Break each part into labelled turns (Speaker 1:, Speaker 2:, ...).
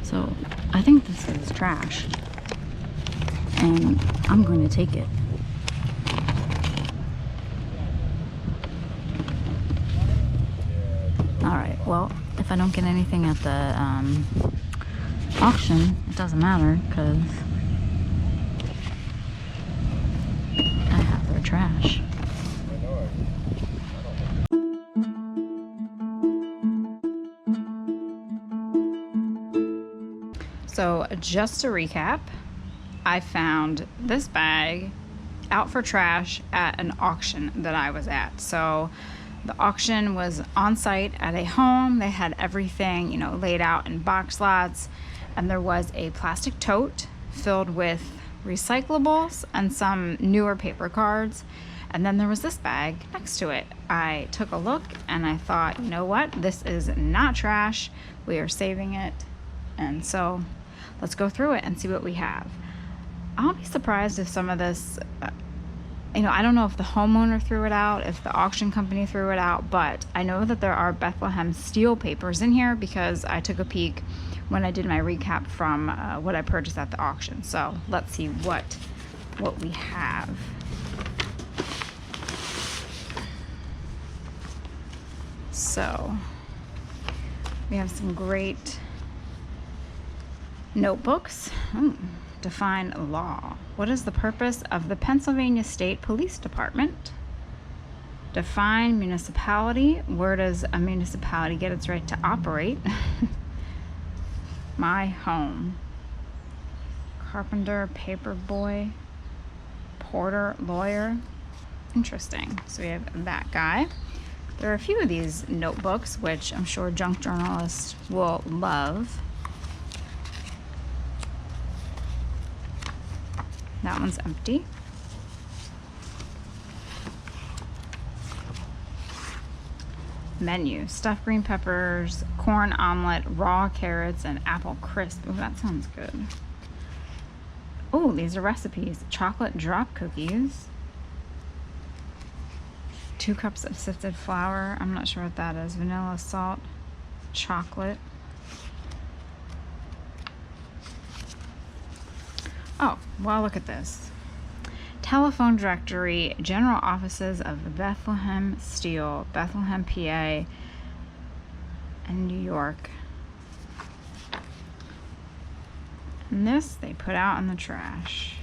Speaker 1: So I think this is trash, and I'm going to take it. Alright, well, if I don't get anything at the auction, it doesn't matter, because I have their trash. So just to recap, I found this bag out for trash at an auction that I was at. So the auction was on site at a home. They had everything, you know, laid out in box lots, and there was a plastic tote filled with recyclables and some newer paper cards. And then there was this bag next to it. I took a look and I thought, you know what? This is not trash. We are saving it. And so let's go through it and see what we have. I'll be surprised if some of this, you know, I don't know if the homeowner threw it out, if the auction company threw it out, but I know that there are Bethlehem Steel papers in here because I took a peek when I did my recap from what I purchased at the auction. So let's see what we have. So we have some great notebooks. Define law. What is the purpose of the Pennsylvania State Police Department? Define municipality. Where does a municipality get its right to operate? My home. Carpenter, paper boy, porter, lawyer. Interesting. So we have that guy. There are a few of these notebooks, which I'm sure junk journalists will love. That one's empty. Menu. Stuffed green peppers, corn omelet, raw carrots, and apple crisp. Oh, that sounds good. Oh, these are recipes. Chocolate drop cookies. 2 cups of sifted flour. I'm not sure what that is. Vanilla, salt, chocolate. Oh, well, look at this. Telephone directory, general offices of the Bethlehem Steel, Bethlehem, PA, and New York. And this they put out in the trash.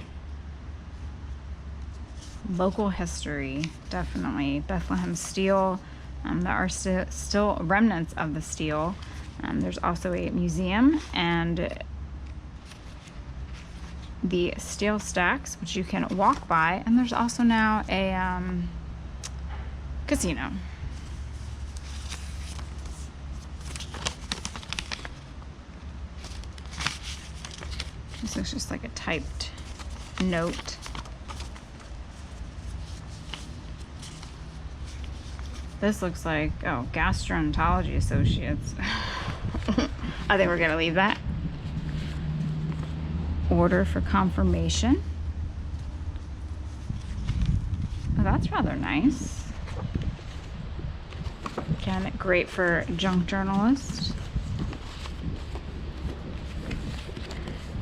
Speaker 1: Local history, definitely. Bethlehem Steel. There are still remnants of the steel. There's also a museum and the steel stacks, which you can walk by, and there's also now a casino. This looks just like a typed note. This looks like, oh, Gastroenterology Associates. I think we're gonna leave that. Order for confirmation. Oh, that's rather nice. Again, great for junk journalists.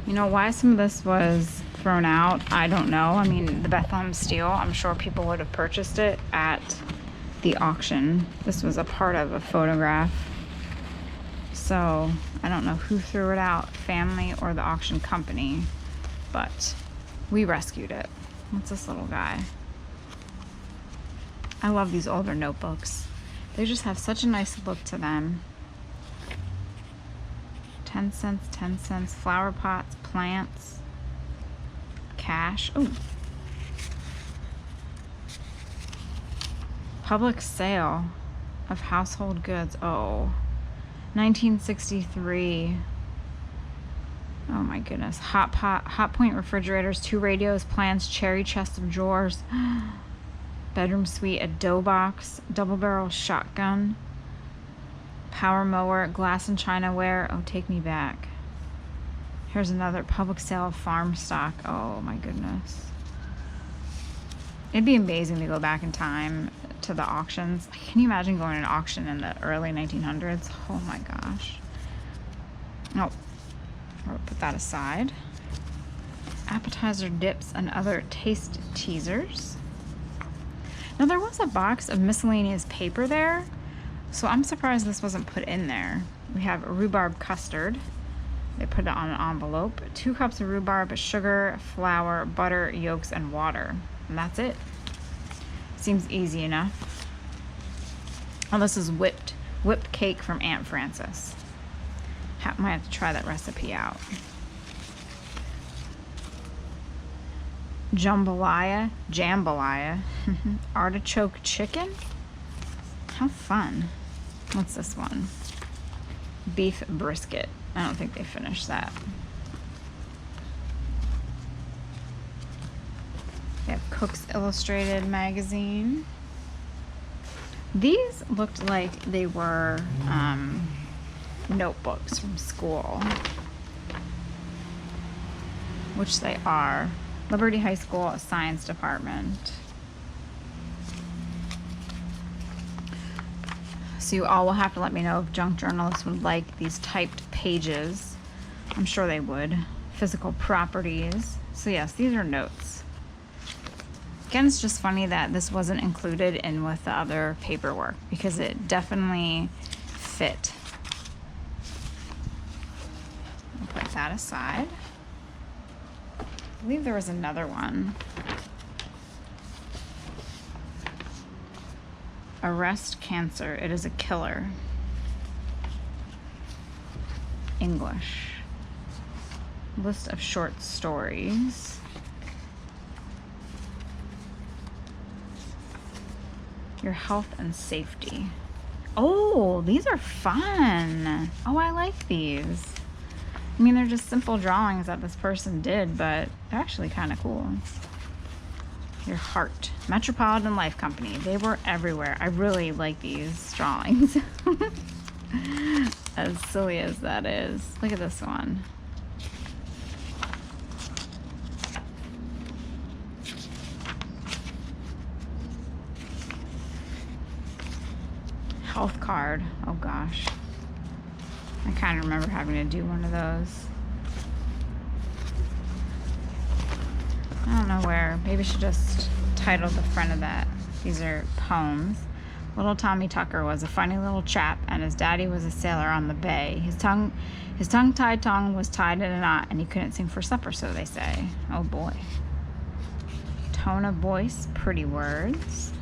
Speaker 1: You know, why some of this was thrown out, I don't know. I mean, the Bethlehem Steel, I'm sure people would have purchased it at the auction. This was a part of a photograph. So I don't know who threw it out, family or the auction company, but we rescued it. What's this little guy? I love these older notebooks. They just have such a nice look to them. 10 cents, 10 cents, flower pots, plants, cash. Oh. Public sale of household goods. Oh. 1963. Oh my goodness. Hot point refrigerators, 2 radios, plants, cherry chest of drawers, bedroom suite, a dough box, double barrel shotgun, power mower, glass and chinaware. Oh, take me back. Here's another public sale of farm stock. Oh my goodness. It'd be amazing to go back in time to the auctions. Can you imagine going to an auction in the early 1900s? Oh my gosh. Oh, We'll put that aside. Appetizer dips and other taste teasers. Now there was a box of miscellaneous paper there, so I'm surprised this wasn't put in there. We have rhubarb custard. They put it on an envelope. 2 cups of rhubarb, sugar, flour, butter, yolks, and water. And that's it. Seems easy enough. Oh, this is whipped cake from Aunt Frances. Might have to try that recipe out. Jambalaya, artichoke chicken. How fun. What's this one? Beef brisket. I don't think they finished that. They have Cook's Illustrated magazine. These looked like they were notebooks from school, which they are. Liberty High School Science Department. So you all will have to let me know if junk journalists would like these typed pages. I'm sure they would. Physical properties. So yes, these are notes. Again, it's just funny that this wasn't included in with the other paperwork because it definitely fit. I'll put that aside. I believe there was another one. Arrest cancer. It is a killer. English. List of short stories. Your health and safety. Oh, these are fun. Oh, I like these. I mean, they're just simple drawings that this person did, but they're actually kind of cool. Your heart. Metropolitan Life Company. They were everywhere. I really like these drawings. As silly as that is. Look at this one. Health card. Oh gosh. I kind of remember having to do one of those. I don't know where. Maybe I should just title the front of that. These are poems. Little Tommy Tucker was a funny little chap, and his daddy was a sailor on the bay. His tongue-tied tongue was tied in a knot, and he couldn't sing for supper, so they say. Oh boy. Tone of voice, pretty words.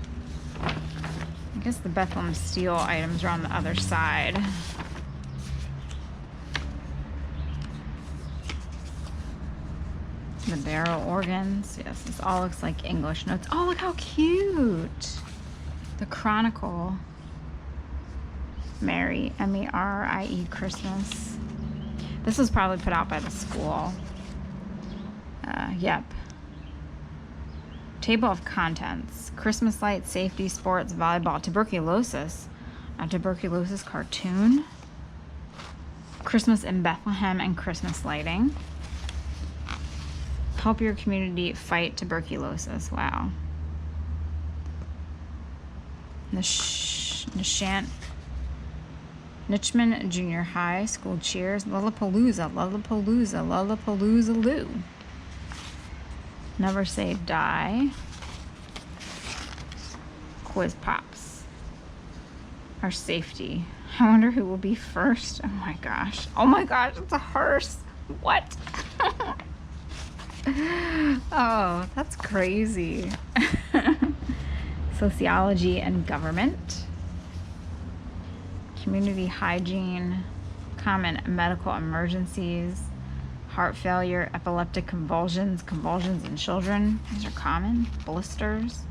Speaker 1: I guess the Bethlehem Steel items are on the other side. The barrel organs. Yes, this all looks like English notes. Oh, look how cute. The Chronicle. Mary, M-E-R-I-E, Christmas. This was probably put out by the school. Yep. Table of contents. Christmas lights, safety, sports, volleyball, tuberculosis. A tuberculosis cartoon. Christmas in Bethlehem and Christmas lighting. Help your community fight tuberculosis. Wow. Nishant Nichman Junior High School cheers. Lollapalooza, Lollapalooza, Lollapalooza Loo. Never Say Die. Quiz Pops. Our safety. I wonder who will be first. Oh my gosh. Oh my gosh, it's a hearse. What? Oh, that's crazy. Sociology and government. Community hygiene. Common medical emergencies. Heart failure, epileptic convulsions, convulsions in children. These are common. Blisters.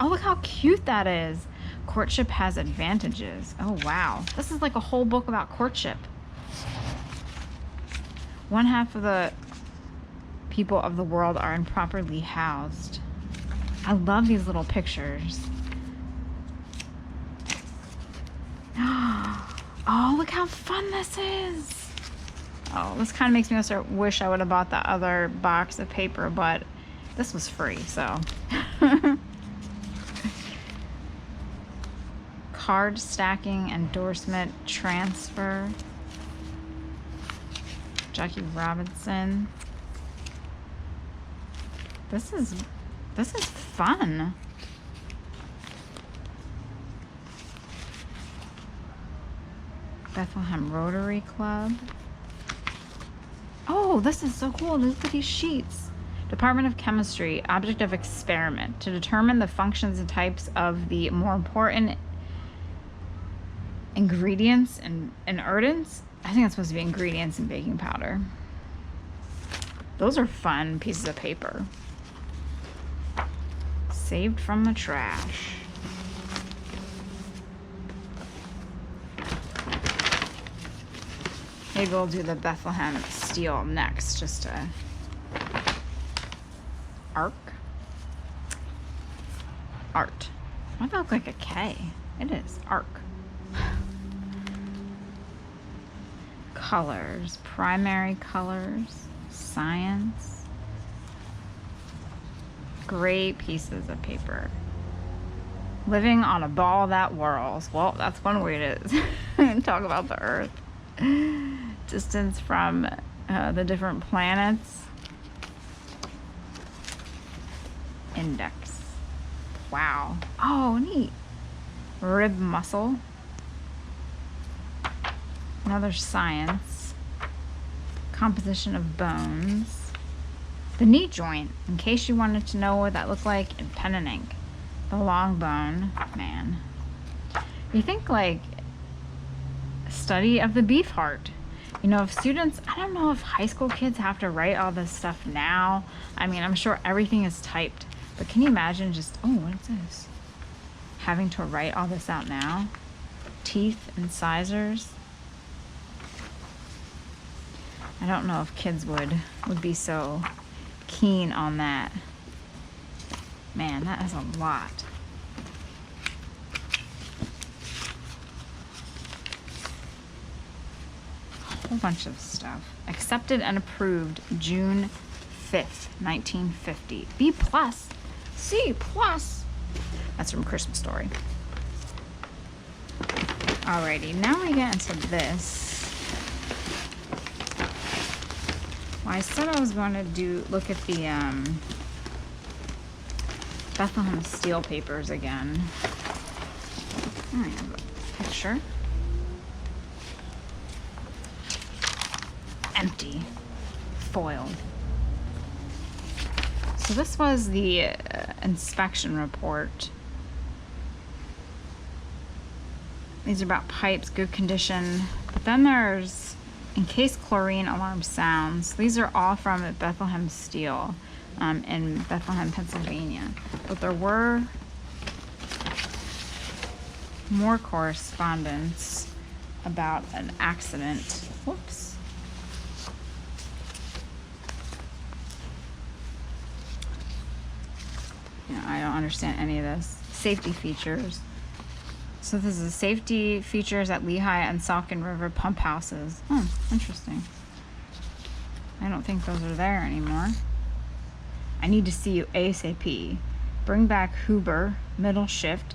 Speaker 1: Oh, look how cute that is. Courtship has advantages. Oh, wow. This is like a whole book about courtship. 1/2 of the people of the world are improperly housed. I love these little pictures. Oh, look how fun this is. Oh, this kind of makes me wish I would have bought the other box of paper, but this was free, so. Card stacking, endorsement, transfer. Jackie Robinson. This is fun. Bethlehem Rotary Club. Oh, this is so cool. Look at these sheets. Department of Chemistry, object of experiment, to determine the functions and types of the more important ingredients and ingredients. I think it's supposed to be ingredients in baking powder. Those are fun pieces of paper. Saved from the trash. Maybe we'll do the Bethlehem Steel next, just to art. Why does that look like a K? It is arc. Colors, primary colors, science. Great pieces of paper. Living on a ball that whirls. Well, that's one way to talk about the Earth. Distance from the different planets. Index. Wow. Oh, neat. Rib muscle. Another science. Composition of bones. The knee joint, in case you wanted to know what that looked like in pen and ink. The long bone. Man. You think like study of the beef heart. You know, if students, I don't know if high school kids have to write all this stuff now. I mean, I'm sure everything is typed. But can you imagine just, oh, what is this? Having to write all this out now? Teeth, incisors. I don't know if kids would be so keen on that. Man, that is a lot. A whole bunch of stuff. Accepted and approved June 5th, 1950. B+, C+. That's from Christmas Story. Alrighty, now we get into this. Well, I said I was going to look at the Bethlehem Steel papers again. I have a picture. Empty. Foiled. So this was the inspection report. These are about pipes, good condition. But then there's, in case chlorine alarm sounds. These are all from Bethlehem Steel in Bethlehem, Pennsylvania. But there were more correspondence about an accident. Whoops. I don't understand any of this. Safety features. So this is safety features at Lehigh and Saucon River pump houses. Oh, interesting. I don't think those are there anymore. I need to see you ASAP. Bring back Huber, middle shift.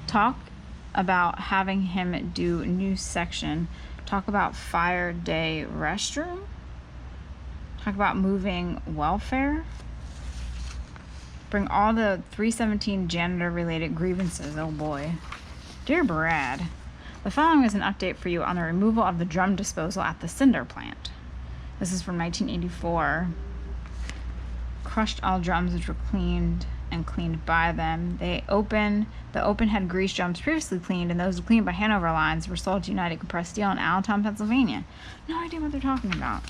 Speaker 1: Talk about having him do new section. Talk about fire day restroom. Talk about moving welfare. Bring all the 317 janitor-related grievances. Oh boy. Dear Brad, the following is an update for you on the removal of the drum disposal at the cinder plant. This is from 1984. Crushed all drums which were cleaned and cleaned by them. The open head grease drums previously cleaned and those cleaned by Hanover Lines were sold to United Compressed Steel in Allentown, Pennsylvania. No idea what they're talking about.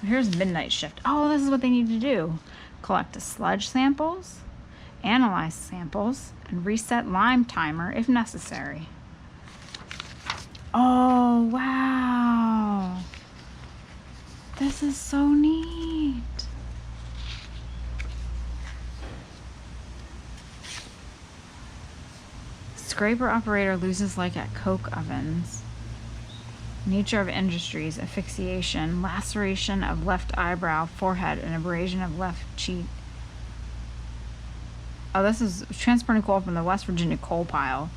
Speaker 1: So here's midnight shift. Oh, this is what they need to do. Collect the sludge samples, analyze samples, and reset lime timer if necessary. Oh, wow. This is so neat. Scraper operator loses leg at coke ovens. Nature of industries, asphyxiation, laceration of left eyebrow, forehead, and abrasion of left cheek. Oh, this is transporting coal from the West Virginia coal pile.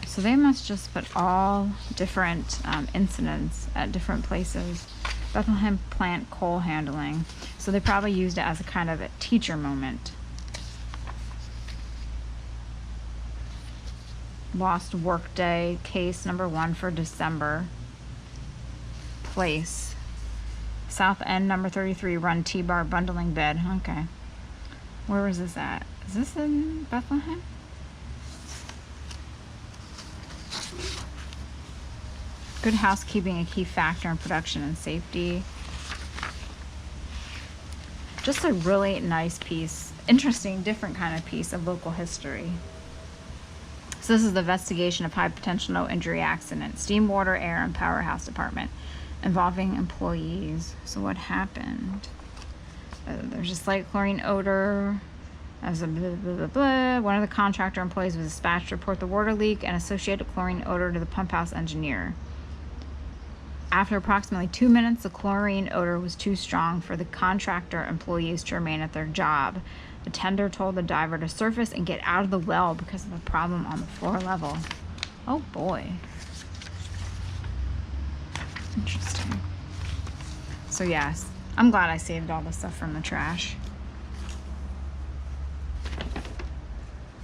Speaker 1: So they must just put all different incidents at different places. Bethlehem plant coal handling. So they probably used it as a kind of a teacher moment. Lost workday, case number 1 for December. Place. South End, number 33, run T-bar bundling bed. Okay. Where was this at? Is this in Bethlehem? Good housekeeping, a key factor in production and safety. Just a really nice piece. Interesting, different kind of piece of local history. So this is the investigation of high potential no injury accident. Steam, water, air, and powerhouse department involving employees. So what happened? There's a slight chlorine odor. As a blah, blah, blah, blah. One of the contractor employees was dispatched to report the water leak and associated chlorine odor to the pump house engineer. After approximately 2 minutes, the chlorine odor was too strong for the contractor employees to remain at their job. The tender told the diver to surface and get out of the well because of a problem on the floor level. Oh boy. Interesting. So yes, I'm glad I saved all the stuff from the trash.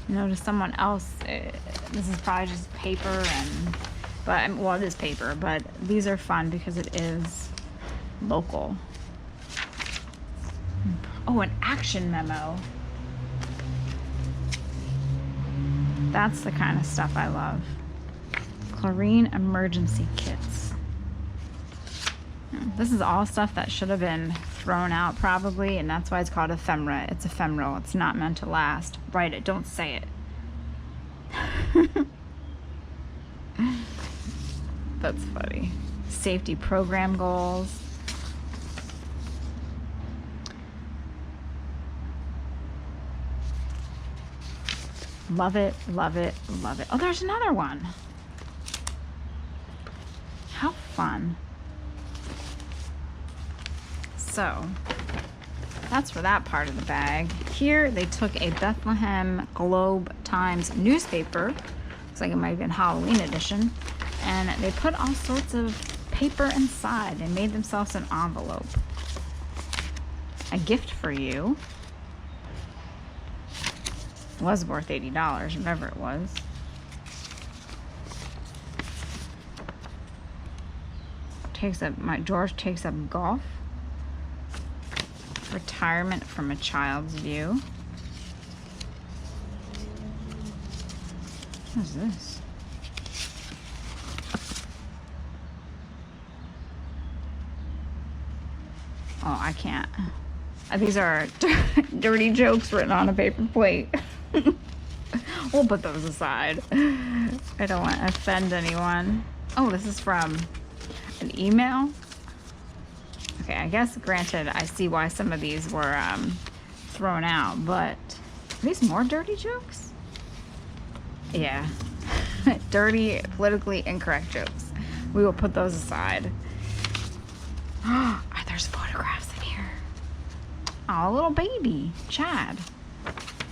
Speaker 1: You know, to someone else, this is probably just paper but well, it is paper, but these are fun because it is local. Oh, an action memo. That's the kind of stuff I love. Chlorine emergency kits. This is all stuff that should have been thrown out probably, and that's why it's called ephemera. It's ephemeral. It's not meant to last. Write it. Don't say it. That's funny. Safety program goals. Love it, love it, love it. Oh, there's another one. How fun. So, that's for that part of the bag. Here, they took a Bethlehem Globe Times newspaper. Looks like it might have been Halloween edition. And they put all sorts of paper inside. They made themselves an envelope. A gift for you. Was worth $80, whatever it was. George takes up golf. Retirement from a child's view. What is this? Oh, I can't. These are dirty jokes written on a paper plate. We'll put those aside. I don't want to offend anyone. Oh, this is from an email. Okay, I guess granted, I see why some of these were thrown out, but are these more dirty jokes? Yeah. Dirty, politically incorrect jokes. We will put those aside. There's photographs in here. Oh, little baby, Chad.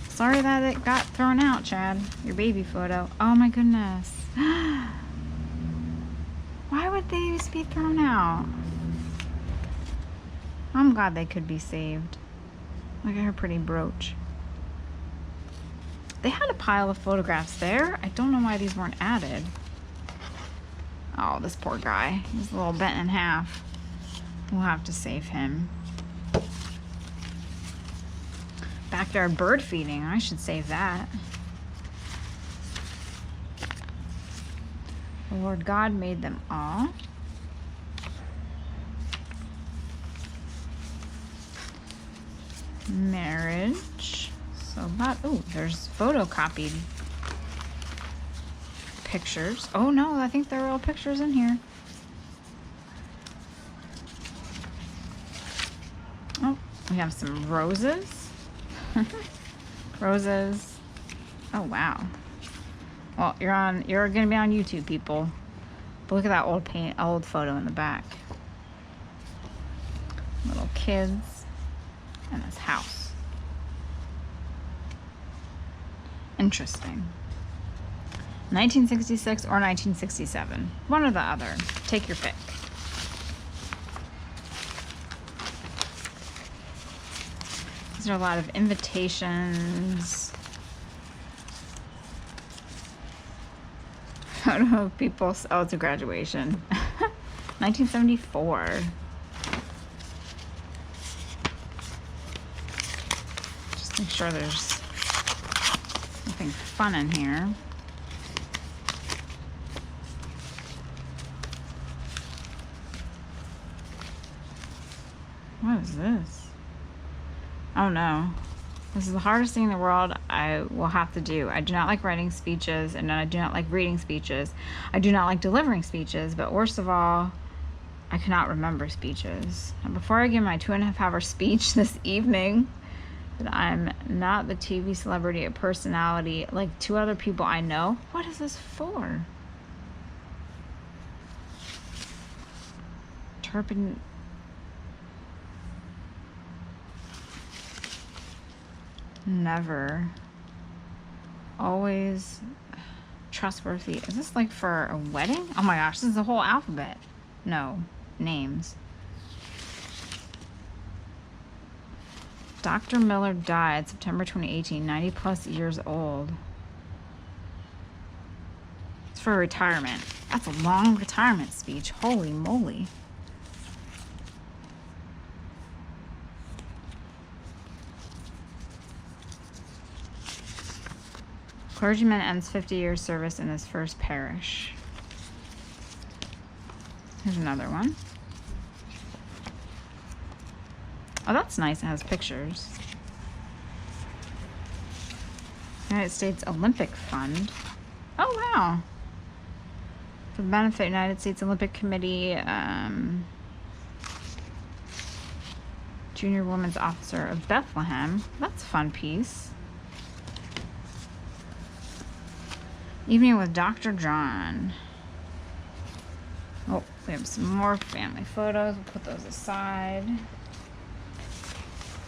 Speaker 1: Sorry that it got thrown out, Chad. Your baby photo. Oh my goodness. Why would these be thrown out? I'm glad they could be saved. Look at her pretty brooch. They had a pile of photographs there. I don't know why these weren't added. Oh, this poor guy. He's a little bent in half. We'll have to save him. Backyard bird feeding. I should save that. The Lord God made them all. Marriage. So about, oh, there's photocopied pictures. Oh no, I think there are all pictures in here. Oh, we have some roses. Roses. Oh wow. Well, you're gonna be on YouTube, people. But look at that old photo in the back. Little kids and this house. 1966 or 1967. One or the other. Take your pick. These are a lot of invitations. I don't know if people... Oh, it's a graduation. 1974. Just make sure there's nothing fun in here. What is this? Oh no. This is the hardest thing in the world I will have to do. I do not like writing speeches, and I do not like reading speeches. I do not like delivering speeches, but worst of all, I cannot remember speeches. And before I give my 2.5-hour speech this evening, that I'm not the TV celebrity or personality like 2 other people I know. What is this for? Turpin... Never. Always. Trustworthy. Is this like for a wedding? Oh my gosh, this is the whole alphabet. No. Names. Dr. Miller died September 2018, 90 plus years old. It's for retirement. That's a long retirement speech. Holy moly. Clergyman ends 50 years service in his first parish. Here's another one. Oh, that's nice. It has pictures. United States Olympic Fund. Oh, wow. For the benefit of United States Olympic Committee, Junior Women's Officer of Bethlehem. That's a fun piece. Evening with Dr. John. Oh, we have some more family photos. We'll put those aside.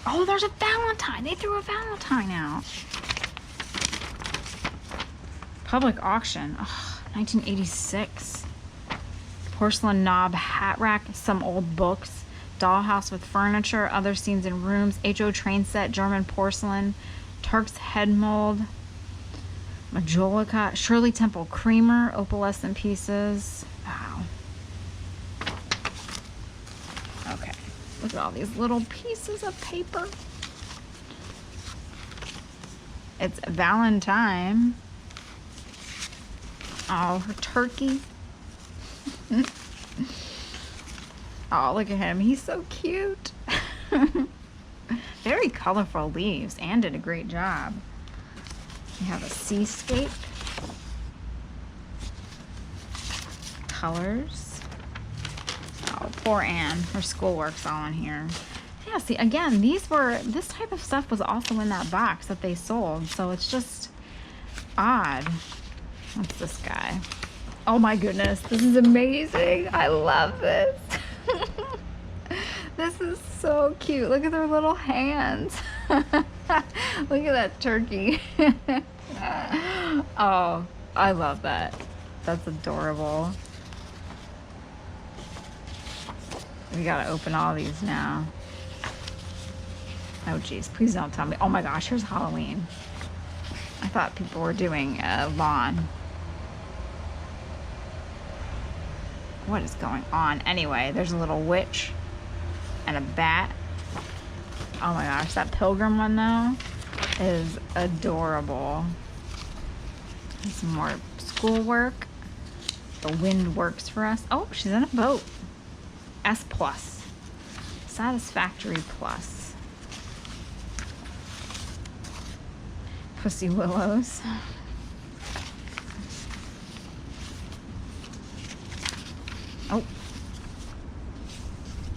Speaker 1: Oh, there's a Valentine. They threw a Valentine out. Public auction. Oh, 1986. Porcelain knob hat rack. Some old books. Dollhouse with furniture. Other scenes in rooms. HO train set. German porcelain. Turk's head mold. Majolica, Shirley Temple creamer, opalescent pieces. Wow. Okay. Look at all these little pieces of paper. It's Valentine. Oh, her turkey. Oh, look at him. He's so cute. Very colorful leaves. Anne did a great job. We have a seascape. Colors. Oh, poor Anne. Her schoolwork's all in here. Yeah, see, again, this type of stuff was also in that box that they sold, so it's just odd. What's this guy? Oh my goodness, this is amazing. I love this. This is so cute. Look at their little hands. Look at that turkey. Oh, I love that. That's adorable. We gotta open all these now. Oh geez, please don't tell me. Oh my gosh, here's Halloween. I thought people were doing a lawn. What is going on? Anyway, there's a little witch and a bat. Oh my gosh, that pilgrim one though is adorable. And some more schoolwork. The wind works for us. Oh, she's in a boat. S plus. Satisfactory plus. Pussy Willows. Oh.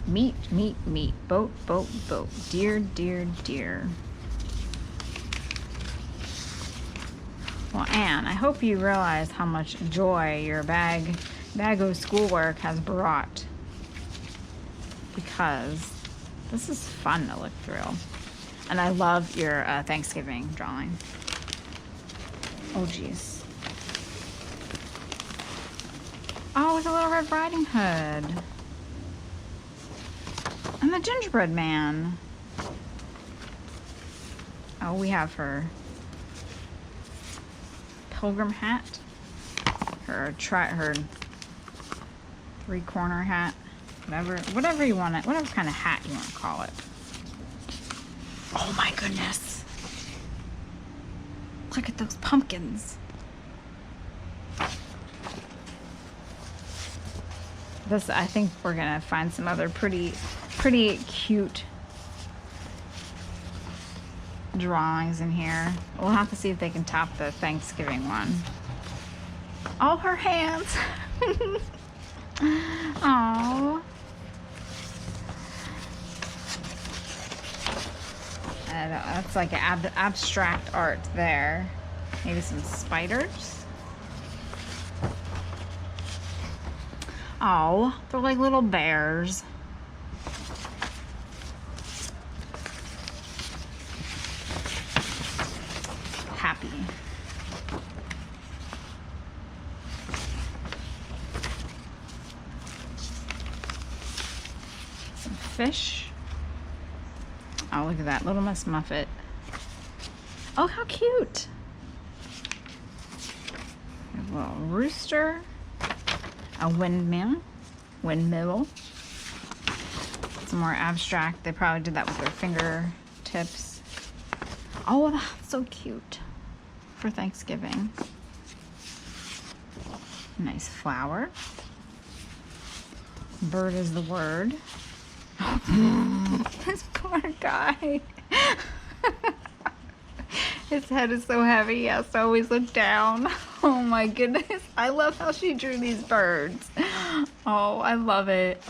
Speaker 1: Meat, meat, meat. Boat, boat, boat. Deer, deer, deer. Well, Anne, I hope you realize how much joy your bag of schoolwork has brought. Because this is fun to look through. And I love your Thanksgiving drawing. Oh, geez. look at Little Red Riding Hood. And the gingerbread man. Oh, we have her pilgrim hat. Her three-corner hat. Whatever you want it, whatever kind of hat you want to call it. Oh my goodness. Look at those pumpkins. This, I think we're gonna find some other pretty cute drawings in here. We'll have to see if they can top the Thanksgiving one. Oh, her hands. Oh. That's like abstract art there. Maybe some spiders. Oh, they're like little bears. Happy. Some fish. Oh, look at that little Miss Muffet. Oh, how cute. A little rooster. A windmill. Some more abstract. They probably did that with their fingertips. Oh, that's so cute for Thanksgiving. Nice flower. Bird is the word. This poor guy. His head is so heavy, he has to always look down. Oh my goodness. I love how she drew these birds. Oh, I love it.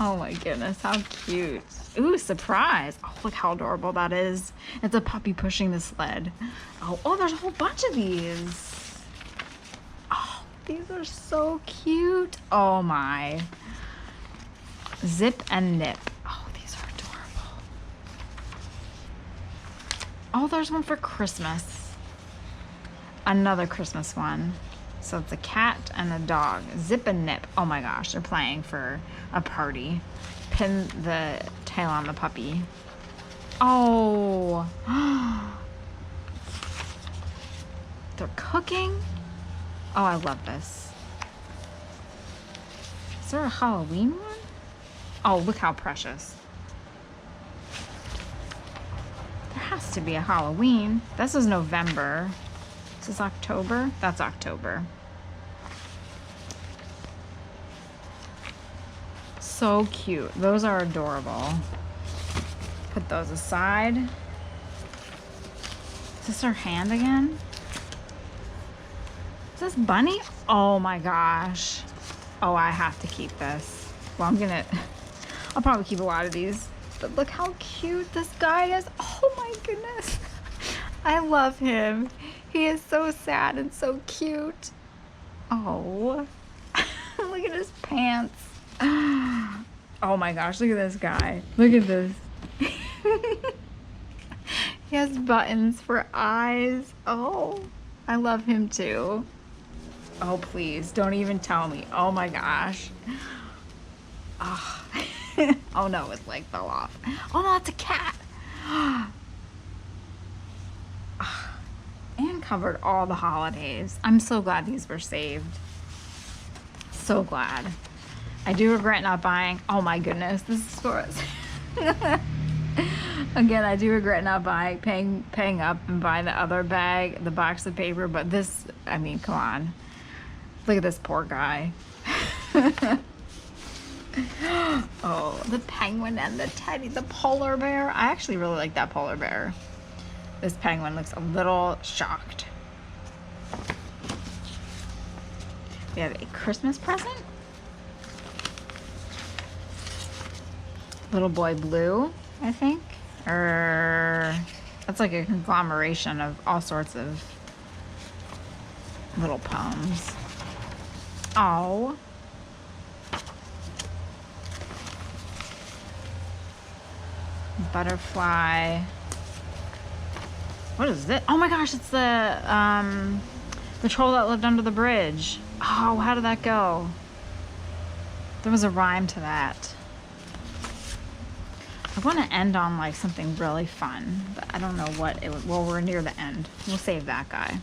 Speaker 1: Oh my goodness, how cute. Ooh, surprise. Oh, look how adorable that is. It's a puppy pushing the sled. Oh, there's a whole bunch of these. Oh, these are so cute. Oh my. Zip and Nip. Oh, these are adorable. Oh, there's one for Christmas. Another Christmas one. So it's a cat and a dog. Zip and Nip. Oh my gosh, they're playing for a party. Pin the tail on the puppy. Oh. They're cooking. Oh, I love this. Is there a Halloween one? Oh, look how precious. There has to be a Halloween. This is November. This is October? That's October. So cute. Those are adorable. Put those aside. Is this her hand again? Is this Bunny? Oh my gosh. Oh, I have to keep this. Well, I'll probably keep a lot of these. But look how cute this guy is. Oh my goodness. I love him. He is so sad and so cute. Oh. Look at his pants. Oh my gosh, look at this guy. Look at this. He has buttons for eyes. Oh, I love him too. Oh, please, don't even tell me. Oh my gosh. Oh, oh no, his leg fell off. Oh no, it's a cat. And covered all the holidays. I'm so glad these were saved. So glad. I do regret not buying. Oh my goodness, this is for us. Again, I do regret not buying, paying up and buying the other bag, the box of paper. But this, I mean, come on. Look at this poor guy. Oh, the penguin and the teddy, the polar bear. I actually really like that polar bear. This penguin looks a little shocked. We have a Christmas present. Little Boy Blue, I think. Or that's like a conglomeration of all sorts of little poems. Oh. Butterfly. What is this? Oh my gosh, it's the troll that lived under the bridge. Oh, how did that go? There was a rhyme to that. I want to end on like something really fun, but I don't know what it would. Well, we're near the end. We'll save that guy.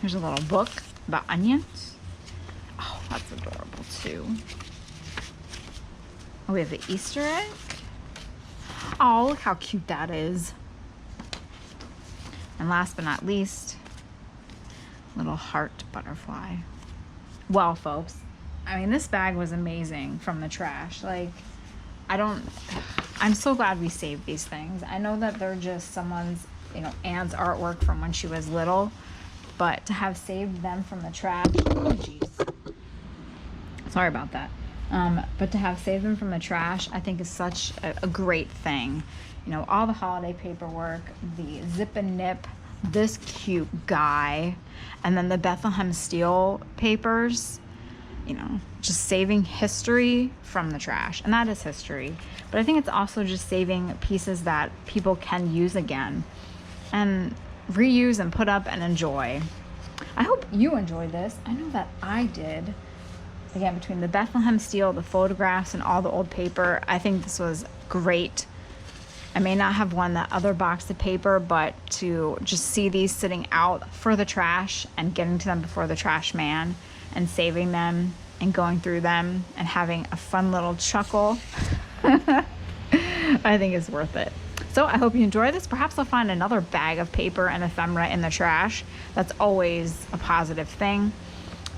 Speaker 1: Here's a little book about onions. Oh, that's adorable too. Oh, we have the Easter egg. Oh, look how cute that is. And last but not least, little heart butterfly. Well, folks, I mean, this bag was amazing from the trash. Like, I'm so glad we saved these things. I know that they're just someone's, Anne's artwork from when she was little, but to have saved them from the trash, oh jeez. Sorry about that. But to have saved them from the trash, I think is such a great thing. All the holiday paperwork, the zip and nip, this cute guy, and then the Bethlehem Steel papers, just saving history from the trash. And that is history. But I think it's also just saving pieces that people can use again and reuse and put up and enjoy. I hope you enjoyed this. I know that I did. Again, between the Bethlehem Steel, the photographs, and all the old paper, I think this was great. I may not have won that other box of paper, but to just see these sitting out for the trash and getting to them before the trash man and saving them and going through them and having a fun little chuckle, I think is worth it. So I hope you enjoy this. Perhaps I'll find another bag of paper and ephemera in the trash. That's always a positive thing.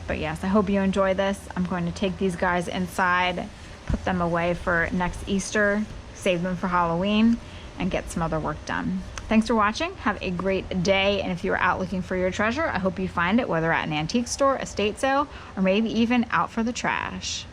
Speaker 1: But yes, I hope you enjoy this. I'm going to take these guys inside, put them away for next Easter, save them for Halloween, and get some other work done. Thanks for watching. Have a great day. And if you're out looking for your treasure, I hope you find it, whether at an antique store, estate sale, or maybe even out for the trash.